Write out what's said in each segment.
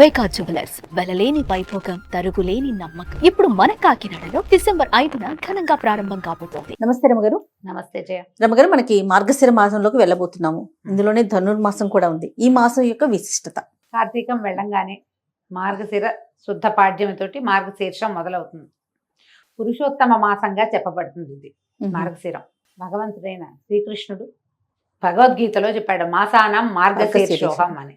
వైకా jewellers వెలలేని Vaibhogam తరుగులేని నమ్మకం. ఇప్పుడు మన కాకినాడలో డిసెంబర్ 5న ఘనంగా ప్రారంభం కాబోతోంది. నమస్తే రమగారు. నమస్తే జయ. రమగారు, మనకి మార్గశిర మాసంలోకి వెళ్ళబోతున్నాము. ఇందులోనే ధనుర్మాసం కూడా ఉంది. ఈ మాసం యొక్క విశిష్టత? కార్తీకం వెళ్ళంగానే మార్గశిర శుద్ధ పాడ్యమితోటి మార్గశీర్షం మొదలవుతుంది. పురుషోత్తమ మాసంగా చెప్పబడుతుంది ఇది మార్గశిరం. భగవంతుడైన శ్రీకృష్ణుడు భగవద్గీతలో చెప్పాడు, మాసానం మార్గశీర్షోహం అని.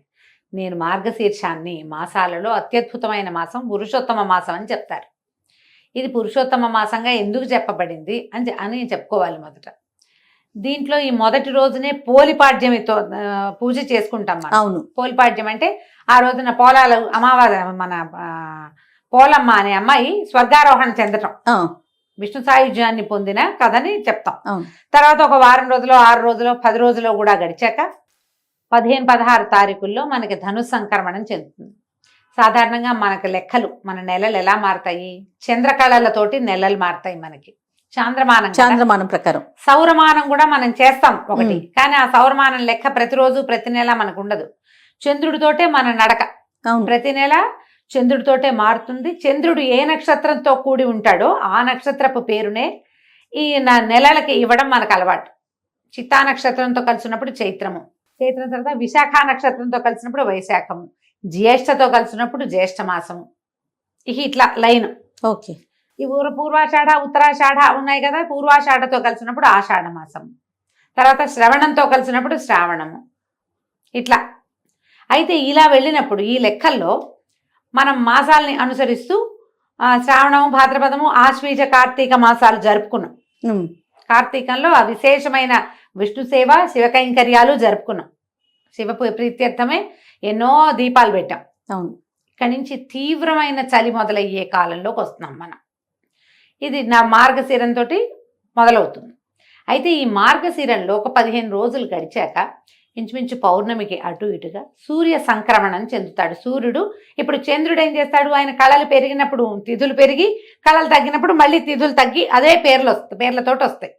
నేను మార్గశీర్షాన్ని మాసాలలో అత్యద్భుతమైన మాసం పురుషోత్తమ మాసం అని చెప్తారు. ఇది పురుషోత్తమ మాసంగా ఎందుకు చెప్పబడింది అని చెప్పుకోవాలి. మొదట దీంట్లో ఈ మొదటి రోజునే పోలిపాడ్యమితో పూజ చేసుకుంటాం మనం. అవును, పోలిపాడ్యం అంటే ఆ రోజున పోలాలు అమావాస్య, మన పోలమ్మ అనే అమ్మాయి స్వర్గారోహణ చెందటం, విష్ణు సాయుధ్యాన్ని పొందిన కథని చెప్తాం. తర్వాత ఒక వారం రోజులు, 6 రోజులు, 10 రోజులు కూడా గడిచాక 15-16 తారీఖుల్లో మనకి ధను సంక్రమణం చెందుతుంది. సాధారణంగా మనకి లెక్కలు, మన నెలలు ఎలా మారుతాయి? చంద్రకళలతోటి నెలలు మారుతాయి మనకి. చాంద్రమానం ప్రకారం సౌరమానం కూడా మనం చేస్తాం ఒకటి, కానీ ఆ సౌరమానం లెక్క ప్రతిరోజు ప్రతి నెల మనకు ఉండదు. చంద్రుడితోటే మన నడక ప్రతి నెల చంద్రుడితోటే మారుతుంది. చంద్రుడు ఏ నక్షత్రంతో కూడి ఉంటాడో ఆ నక్షత్రపు పేరునే ఈ నెలలకి ఇవ్వడం మనకు అలవాటు. చిత్తా నక్షత్రంతో కలిసినప్పుడు చైత్రం తర్వాత విశాఖ నక్షత్రంతో కలిసినప్పుడు వైశాఖము, జ్యేష్ఠతో కలిసినప్పుడు జ్యేష్ఠ మాసము. ఇట్లా లైన్. ఓకే. ఈ పూర్వాషాఢ ఉత్తరాషాఢ ఉన్నాయి కదా, పూర్వాషాఢతో కలిసినప్పుడు ఆషాఢ మాసము, తర్వాత శ్రవణంతో కలిసినప్పుడు శ్రావణము. ఇట్లా అయితే ఇలా వెళ్ళినప్పుడు ఈ లెక్కల్లో మనం మాసాలని అనుసరిస్తూ శ్రావణము, భాద్రపదము, ఆశ్వీజ, కార్తీక మాసాలు జరుపుకున్నాం. కార్తీకంలో ఆ విశేషమైన విష్ణు సేవ, శివ కైంకర్యాలు జరుపుకున్నాం. శివ ప్రీత్యర్థమే ఎన్నో దీపాలు పెట్టాం. అవును. ఇక్కడి నుంచి తీవ్రమైన చలి మొదలయ్యే కాలంలోకి వస్తున్నాం మనం. ఇది నా మార్గశిరంతో మొదలవుతుంది. అయితే ఈ మార్గశిరంలో ఒక 15 రోజులు గడిచాక ఇంచుమించు పౌర్ణమికి అటు ఇటుగా సూర్య సంక్రమణం చెందుతాడు. సూర్యుడు ఇప్పుడు చంద్రుడు ఏం చేస్తాడు? ఆయన కళలు పెరిగినప్పుడు తిథులు పెరిగి, కళలు తగ్గినప్పుడు మళ్ళీ తిథులు తగ్గి అదే పేర్లతోటి వస్తాయి.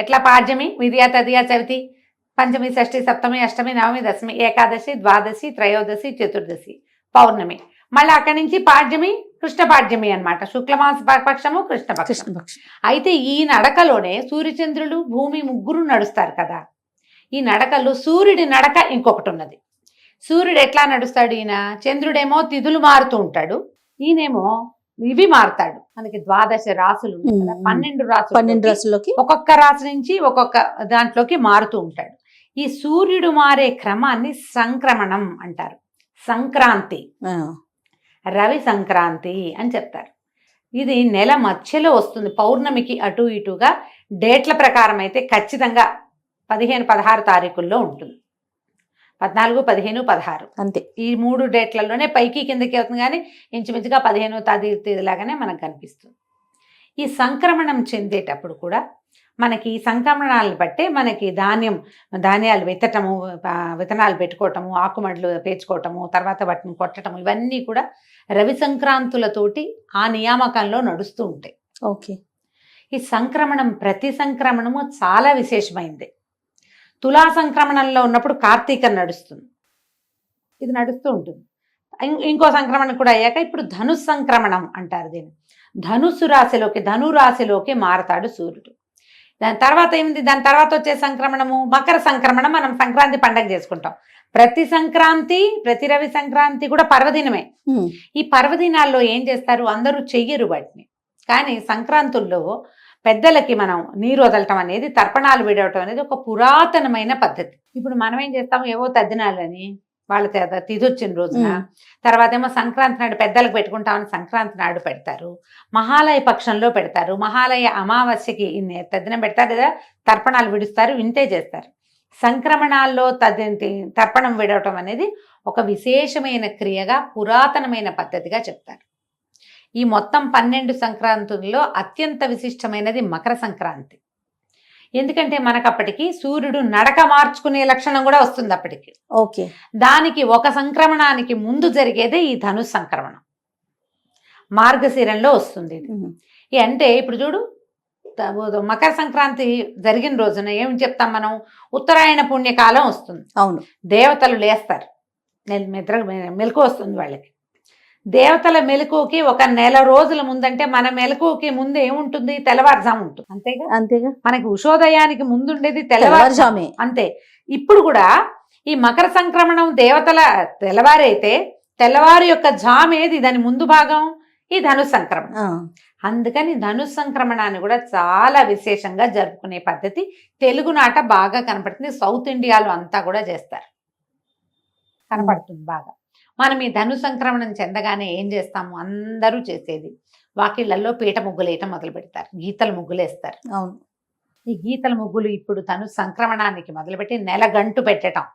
ఎట్లా? పాడ్యమి, విద్యా, తదియా, చవితి, పంచమి, షష్ఠి, సప్తమి, అష్టమి, నవమి, దశమి, ఏకాదశి, ద్వాదశి, త్రయోదశి, చతుర్దశి, పౌర్ణమి. మళ్ళీ అక్కడి నుంచి పాడ్యమి, కృష్ణపాడ్యమి అనమాట. శుక్లమాస పక్షము, కృష్ణపక్షం. అయితే ఈ నడకలోనే సూర్యచంద్రులు, భూమి ముగ్గురు నడుస్తారు కదా. ఈ నడకలో సూర్యుడి నడక ఇంకొకటి ఉన్నది. సూర్యుడు ఎట్లా నడుస్తాడు? ఈయన చంద్రుడేమో తిథులు మారుతూ ఉంటాడు, ఈయనేమో ఇవి మారుతాడు. మనకి 12 రాసులు, 12 రాసులలోకి ఒక్కొక్క రాశి నుంచి ఒక్కొక్క దాంట్లోకి మారుతూ ఉంటాడు. ఈ సూర్యుడు మారే క్రమాన్ని సంక్రమణం అంటారు. సంక్రాంతి, రవి సంక్రాంతి అని చెప్తారు. ఇది నెల మధ్యలో వస్తుంది. పౌర్ణమికి అటు ఇటుగా డేట్ల ప్రకారం అయితే ఖచ్చితంగా 15-16 తారీఖుల్లో ఉంటుంది. 14, 15, 16 అంతే. ఈ 3 డేట్లలోనే పైకి కిందకి అవుతుంది, కానీ ఇంచుమించుగా 15 తేదీలాగానే మనకు కనిపిస్తుంది. ఈ సంక్రమణం చెందేటప్పుడు కూడా మనకి ఈ సంక్రమణాలను బట్టే మనకి ధాన్యాలు విత్తనాలు పెట్టుకోవటము, ఆకుమడ్లు పేర్చుకోవటము, తర్వాత వాటిని కొట్టటము, ఇవన్నీ కూడా రవి సంక్రాంతులతోటి ఆ నియామకంలో నడుస్తూ ఉంటాయి. ఓకే. ఈ సంక్రమణం, ప్రతి సంక్రమణము చాలా విశేషమైంది. తులా సంక్రమణంలో ఉన్నప్పుడు కార్తీకం నడుస్తుంది, ఇది నడుస్తూ ఉంటుంది. ఇంకో సంక్రమణం కూడా అయ్యాక ఇప్పుడు ధను సంక్రమణం అంటారు దీన్ని. ధనురాశిలోకి మారతాడు సూర్యుడు. దాని తర్వాత ఏమిటి? దాని తర్వాత వచ్చే సంక్రమణము మకర సంక్రమణం. మనం సంక్రాంతి పండగ చేసుకుంటాం. ప్రతి సంక్రాంతి, ప్రతి రవి సంక్రాంతి కూడా పర్వదినమే. ఈ పర్వదినాల్లో ఏం చేస్తారు? అందరూ చెయ్యరు వాటిని, కానీ సంక్రాంతుల్లో పెద్దలకి మనం నీరు వదలటం అనేది, తర్పణాలు విడవటం అనేది ఒక పురాతనమైన పద్ధతి. ఇప్పుడు మనం ఏం చేస్తాము? ఏవో తద్దినాలని వాళ్ళ తిథి వచ్చిన రోజున, తర్వాత ఏమో సంక్రాంతి నాడు పెద్దలకు పెట్టుకుంటామని సంక్రాంతి నాడు పెడతారు, మహాలయ పక్షంలో పెడతారు, మహాలయ అమావాస్యకి తద్దినం పెడతారు లేదా తర్పణాలు విడుస్తారు, ఇంతే చేస్తారు. సంక్రమణాల్లో తర్పణం విడవటం అనేది ఒక విశేషమైన క్రియగా, పురాతనమైన పద్ధతిగా చెప్తారు. ఈ మొత్తం 12 సంక్రాంతుల్లో అత్యంత విశిష్టమైనది మకర సంక్రాంతి. ఎందుకంటే మనకు అప్పటికి సూర్యుడు నడక మార్చుకునే లక్షణం కూడా వస్తుంది అప్పటికి. ఓకే. దానికి ఒక సంక్రమణానికి ముందు జరిగేదే ఈ ధను సంక్రమణం, మార్గశిరంలో వస్తుంది ఇది. అంటే ఇప్పుడు చూడు, మకర సంక్రాంతి జరిగిన రోజున ఏం చెప్తాం మనం? ఉత్తరాయణ పుణ్యకాలం వస్తుంది. అవును. దేవతలు లేస్తారు, మెలకు వస్తుంది వాళ్ళకి. దేవతల మెలకువకి ఒక నెల రోజుల ముందంటే మన మెలకువకి ముందు ఏముంటుంది, తెల్లవారుజాము ఉంటుంది. అంతేగా, అంతేగా, మనకి ఉషోదయానికి ముందు ఉండేది తెల్లవారుజామే. అంతే. ఇప్పుడు కూడా ఈ మకర సంక్రమణం దేవతల తెల్లవారైతే తెల్లవారు యొక్క జామ్ ఏది, దాని ముందు భాగం ఈ ధను సంక్రమణం. అందుకని ధను సంక్రమణాన్ని కూడా చాలా విశేషంగా జరుపుకునే పద్ధతి తెలుగునాట బాగా కనపడుతుంది. సౌత్ ఇండియాలో అంతా కూడా చేస్తారు, కనపడుతుంది బాగా. మనం ఈ ధను సంక్రమణం చెందగానే ఏం చేస్తాము, అందరూ చేసేది వాకిళ్లలో పీట ముగ్గులు వేయటం మొదలు పెడతారు, గీతల ముగ్గులు వేస్తారు. అవును. ఈ గీతల ముగ్గులు ఇప్పుడు ధను సంక్రమణానికి మొదలుపెట్టి నెలగంటు పెట్టడం,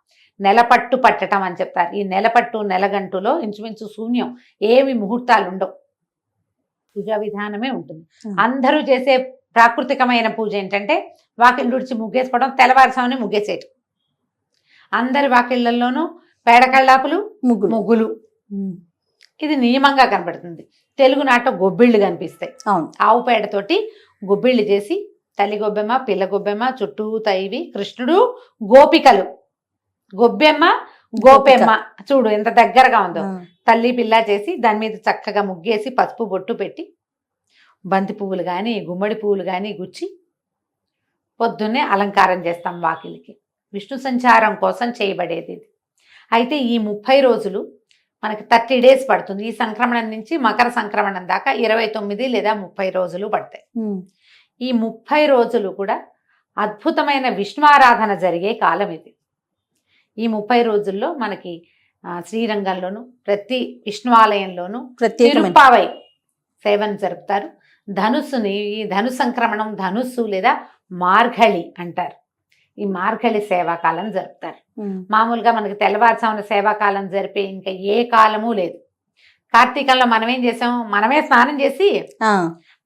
నెలపట్టు పట్టడం అని చెప్తారు. ఈ నెలపట్టు నెలగంటులో ఇంచుమించు శూన్యం, ఏమి ముహూర్తాలు ఉండవు, పూజా విధానమే ఉంటుంది. అందరూ చేసే ప్రాకృతికమైన పూజ ఏంటంటే వాకిళ్ళు ఉడిచి ముగ్గేసుకోవడం, తెల్లవారుసామని ముగ్గేసేయటం. అందరి వాకిళ్లలోనూ పేడకళ్ళాపులు ముగ్గులు, ఇది నియమంగా కనబడుతుంది. తెలుగునాట గొబ్బిళ్ళు కనిపిస్తాయి. ఆవు పేడతోటి గొబ్బిళ్ళు చేసి తల్లి గొబ్బెమ్మ, పిల్ల గొబ్బెమ్మ, చుట్టూ తైవి, కృష్ణుడు, గోపికలు, గొబ్బెమ్మ గోపెమ్మ, చూడు ఎంత దగ్గరగా ఉందో. తల్లి పిల్ల చేసి దాని మీద చక్కగా ముగ్గేసి పసుపు బొట్టు పెట్టి బంతి పువ్వులు కానీ గుమ్మడి పువ్వులు కానీ గుచ్చి పొద్దున్నే అలంకారం చేస్తాం వాకిలికి. విష్ణు సంచారం కోసం చేయబడేది ఇది. అయితే ఈ 30 రోజులు మనకి 30 days పడుతుంది. ఈ సంక్రమణం నుంచి మకర సంక్రమణం దాకా 29 లేదా 30 రోజులు పడతాయి. ఈ 30 రోజులు కూడా అద్భుతమైన విష్ణువారాధన జరిగే కాలం ఇది. ఈ 30 రోజుల్లో మనకి శ్రీరంగంలోను ప్రతి విష్ణువాలయంలోనూ తిరుప్పావై సేవను జరుపుతారు. ధనుస్సుని, ఈ ధను సంక్రమణం ధనుస్సు లేదా మార్గళి అంటారు. ఈ మార్గళి సేవాకాలం జరుపుతారు. మామూలుగా మనకి తెల్లవారుజామున సేవాకాలం జరిపే ఇంకా ఏ కాలము లేదు. కార్తీకంలో మనం ఏం చేసాం, మనమే స్నానం చేసి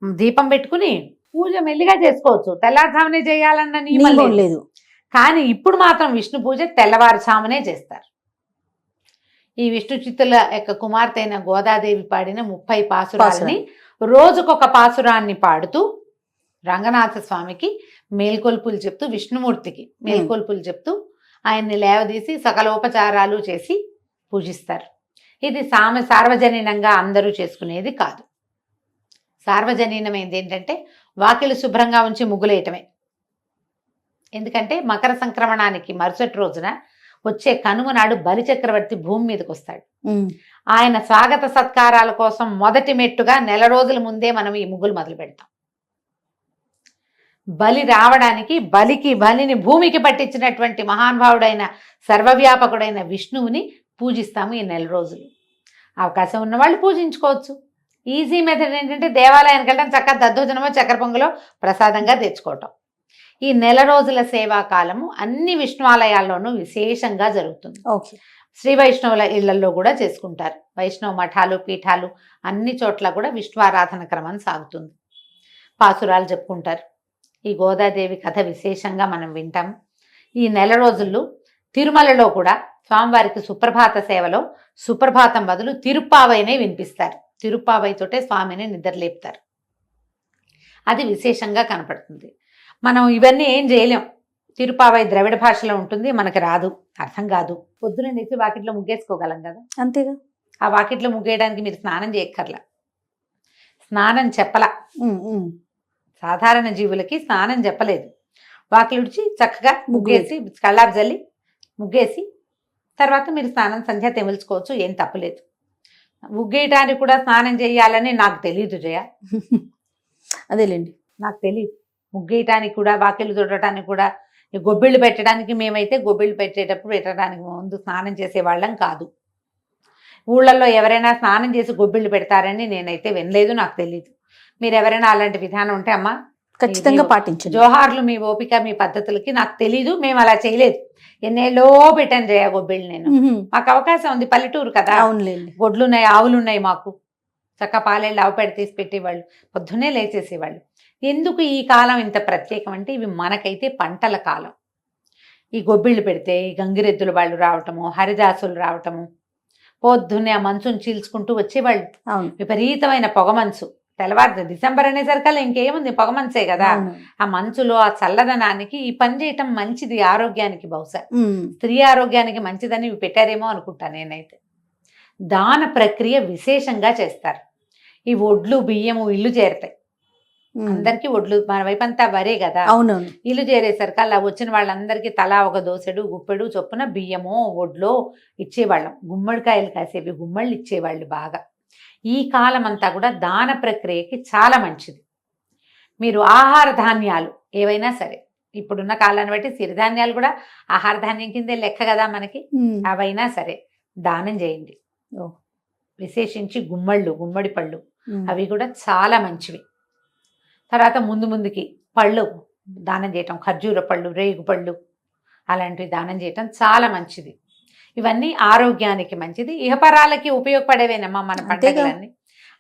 దీపం పెట్టుకుని పూజ మెల్లిగా చేసుకోవచ్చు, తెల్లవారుజామునే చేయాలన్న నియమం లేదు. కానీ ఇప్పుడు మాత్రం విష్ణు పూజ తెల్లవారుజామునే చేస్తారు. ఈ విష్ణు చిత్తుల యొక్క కుమార్తె అయిన గోదాదేవి పాడిన 30 పాసురాలని రోజుకొక పాసురాన్ని పాడుతూ రంగనాథ స్వామికి మేల్కొల్పులు చెప్తూ, విష్ణుమూర్తికి మేల్కొల్పులు చెప్తూ ఆయన్ని లేవదీసి సకలోపచారాలు చేసి పూజిస్తారు. ఇది సార్వజనీనంగా అందరూ చేసుకునేది కాదు. సార్వజనీనమైనది ఏంటంటే వాకిలు శుభ్రంగా ఉంచి ముగ్గులేయటమే. ఎందుకంటే మకర సంక్రమణానికి మరుసటి రోజున వచ్చే కనుమ నాడు బలిచక్రవర్తి భూమి మీదకి వస్తాడు. ఆయన స్వాగత సత్కారాల కోసం మొదటి మెట్టుగా నెల రోజుల ముందే మనం ఈ ముగ్గులు మొదలు పెడతాం. బలి రావడానికి బలిని భూమికి పట్టించినటువంటి మహానుభావుడైన సర్వవ్యాపకుడైన విష్ణువుని పూజిస్తాము ఈ నెల రోజులు. అవకాశం ఉన్న వాళ్ళు పూజించుకోవచ్చు. ఈజీ మెథడ్ ఏంటంటే దేవాలయానికి వెళ్ళడం, చక్కగా దద్దోజనమో చక్కెర పొంగలో ప్రసాదంగా తెచ్చుకోవటం. ఈ నెల రోజుల సేవాకాలము అన్ని విష్ణువాలయాల్లోనూ విశేషంగా జరుగుతుంది. శ్రీ వైష్ణవుల ఇళ్లలో కూడా చేసుకుంటారు. వైష్ణవ మఠాలు, పీఠాలు అన్ని చోట్ల కూడా విష్ణువారాధన క్రమం సాగుతుంది. పాసురాలు చెప్పుకుంటారు. ఈ గోదాదేవి కథ విశేషంగా మనం వింటాం. ఈ నెల రోజుల్లో తిరుమలలో కూడా స్వామివారికి సుప్రభాత సేవలో సుప్రభాతం బదులు తిరుప్పావైనే వినిపిస్తారు. తిరుప్పావైతోటే స్వామిని నిద్రలేపుతారు. అది విశేషంగా కనపడుతుంది. మనం ఇవన్నీ ఏం చేయలేం. తిరుప్పావై ద్రవిడ భాషలో ఉంటుంది, మనకి రాదు, అర్థం కాదు. పొద్దున లేచి వాకిట్లో ముగ్గేసుకోగలం కదా, అంతేగా. ఆ వాకిట్లో ముగ్గేయడానికి మీరు స్నానం చేయక్కర్లా, స్నానం చెప్పలా. సాధారణ జీవులకి స్నానం చెప్పలేదు. వాకిలుడిచి చక్కగా ముగ్గేసి కళ్ళాపు జల్లి ముగ్గేసి తర్వాత మీరు స్నానం సంధ్య తెమిల్చుకోవచ్చు, ఏం తప్పలేదు. ముగ్గేయటానికి కూడా స్నానం చేయాలని నాకు తెలియదు జయ. అదేలేండి, నాకు తెలియదు. ముగ్గేయటానికి కూడా, వాకిళ్ళు తుడటానికి కూడా, గొబ్బిళ్ళు పెట్టడానికి మేమైతే గొబ్బిళ్ళు పెట్టడానికి ముందు స్నానం చేసేవాళ్ళం కాదు. ఊళ్ళల్లో ఎవరైనా స్నానం చేసి గొబ్బిళ్ళు పెడతారని నేనైతే వినలేదు, నాకు తెలియదు. మీరు ఎవరైనా అలాంటి విధానం ఉంటే అమ్మా ఖచ్చితంగా పాటించండి. జోహార్లు మీ ఓపిక, మీ పద్ధతులకి. నాకు తెలీదు, మేము అలా చేయలేదు. ఎన్నేళ్ళో పెట్టాను జయ గొబ్బిళ్ళు నేను. మాకు అవకాశం ఉంది, పల్లెటూరు కదా, గొడ్లు ఉన్నాయి, ఆవులు ఉన్నాయి మాకు. చక్క పాలేళ్ళు ఆవు పెడ తీసి పెట్టేవాళ్ళు, పొద్దున్నే లేచేసేవాళ్ళు. ఎందుకు ఈ కాలం ఇంత ప్రత్యేకం అంటే ఇవి మనకైతే పంటల కాలం. ఈ గొబ్బిళ్ళు పెడితే ఈ గంగిరెద్దుల వాళ్ళు రావటము, హరిదాసులు రావటము, పొద్దున్నే ఆ మంచుని చీల్చుకుంటూ వచ్చేవాళ్ళు. విపరీతమైన పొగ మంచు, తెల్లవారు డిసెంబర్ అనేసరికల్లా ఇంకేముంది, పొగ మంచే కదా. అవును. ఆ మంచులో ఆ చల్లదనానికి ఈ పని చేయటం మంచిది ఆరోగ్యానికి. బహుశా ఉమ్. స్త్రీ ఆరోగ్యానికి మంచిదని ఇవి పెట్టారేమో అనుకుంటా నేనైతే. దాన ప్రక్రియ విశేషంగా చేస్తారు. ఈ ఒడ్లు బియ్యము ఇల్లు చేరతాయి. ఉమ్. అందరికీ ఒడ్లు, మన వైపు అంతా వరే కదా. అవునవును. ఇల్లు చేరేసరికి అలా వచ్చిన వాళ్ళందరికీ తలా ఒక దోసెడు గుప్పెడు చొప్పున బియ్యమో ఒడ్లో ఇచ్చేవాళ్ళం. గుమ్మడికాయలు కాసేవి గుమ్మళ్ళు ఇచ్చేవాళ్ళు బాగా. ఈ కాలం అంతా కూడా దాన ప్రక్రియకి చాలా మంచిది. మీరు ఆహార ధాన్యాలు ఏవైనా సరే, ఇప్పుడున్న కాలాన్ని బట్టి సిరిధాన్యాలు కూడా ఆహార ధాన్యం కిందే లెక్క కదా మనకి. ఉమ్. అవైనా సరే దానం చేయండి. ఓ. విశేషించి గుమ్మడి పళ్ళు ఉమ్. అవి కూడా చాలా మంచివి. తర్వాత ముందుకి పళ్ళు దానం చేయటం, ఖర్జూర పళ్ళు, రేగు పళ్ళు అలాంటివి దానం చేయటం చాలా మంచిది. ఇవన్నీ ఆరోగ్యానికి మంచిది, ఇహపరాలకి ఉపయోగపడేవేనమ్మా మన అంతేగా. పండుగలన్నీ.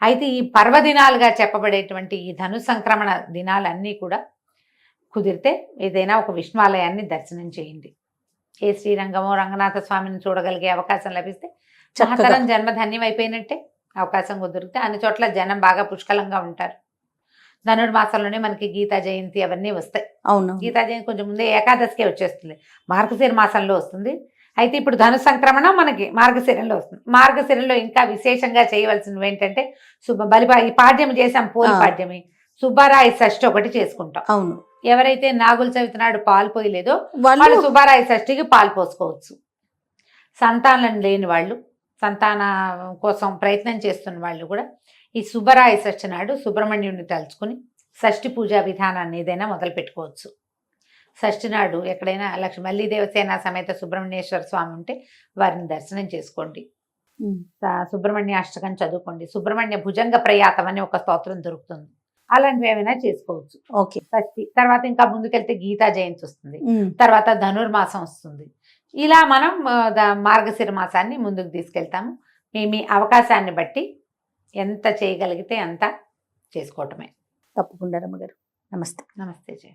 అయితే ఈ పర్వదినాలుగా చెప్పబడేటువంటి ఈ ధను సంక్రమణ దినాలన్నీ కూడా కుదిరితే ఏదైనా ఒక విష్ణువాలయాన్ని దర్శనం చేయండి. ఏ శ్రీరంగమో రంగనాథ స్వామిని చూడగలిగే అవకాశం లభిస్తే చక్కగా. మహతరం జన్మధన్యం అయిపోయినట్టే. అవకాశం కుదిరితే అన్ని చోట్ల జనం బాగా పుష్కలంగా ఉంటారు. ధనుర్మాసంలోనే మనకి గీతా జయంతి అవన్నీ వస్తాయి. అవును. గీతా జయంతి కొంచెం ముందే ఏకాదశికే వచ్చేస్తుంది, మార్గశిర మాసంలో వస్తుంది. అయితే ఇప్పుడు ధను సంక్రమణం మనకి మార్గశిరంలో వస్తుంది. మార్గశిరంలో ఇంకా విశేషంగా చేయవలసినవి ఏంటంటే ఈ పాడ్యం చేసాం, పోలి పాడ్యమి, సుబ్బారాయ షష్ఠి ఒకటి చేసుకుంటాం. అవును. ఎవరైతే నాగుల చవితి నాడు పాలు పోయలేదో వాళ్ళు వాళ్ళు సుబ్బారాయ షష్ఠికి పాలు పోసుకోవచ్చు. సంతానం లేని వాళ్ళు, సంతాన కోసం ప్రయత్నం చేస్తున్న వాళ్ళు కూడా ఈ సుబ్బరాయ షష్ఠి నాడు సుబ్రహ్మణ్యుడిని తలుచుకుని షష్ఠి పూజా విధానాన్ని ఏదైనా మొదలు పెట్టుకోవచ్చు. షష్ఠి నాడు ఎక్కడైనా మల్లి దేవసేన సమేత సుబ్రహ్మణ్యేశ్వర స్వామి ఉంటే వారిని దర్శనం చేసుకోండి. ఉమ్. సుబ్రహ్మణ్య అష్టకం చదువుకోండి. సుబ్రహ్మణ్య భుజంగ ప్రయాతం అని ఒక స్తోత్రం దొరుకుతుంది. అలాంటివి ఏమైనా చేసుకోవచ్చు. ఓకే. షష్ఠి తర్వాత ఇంకా ముందుకెళ్తే గీతా జయంతి వస్తుంది, ఉమ్. తర్వాత ధనుర్మాసం వస్తుంది. ఇలా మనం మార్గశిర మాసాన్ని ముందుకు తీసుకెళ్తాము. మీ అవకాశాన్ని బట్టి ఎంత చేయగలిగితే అంత చేసుకోవటమే. తప్పకుండా రమ్మగారు. నమస్తే. నమస్తే జయ.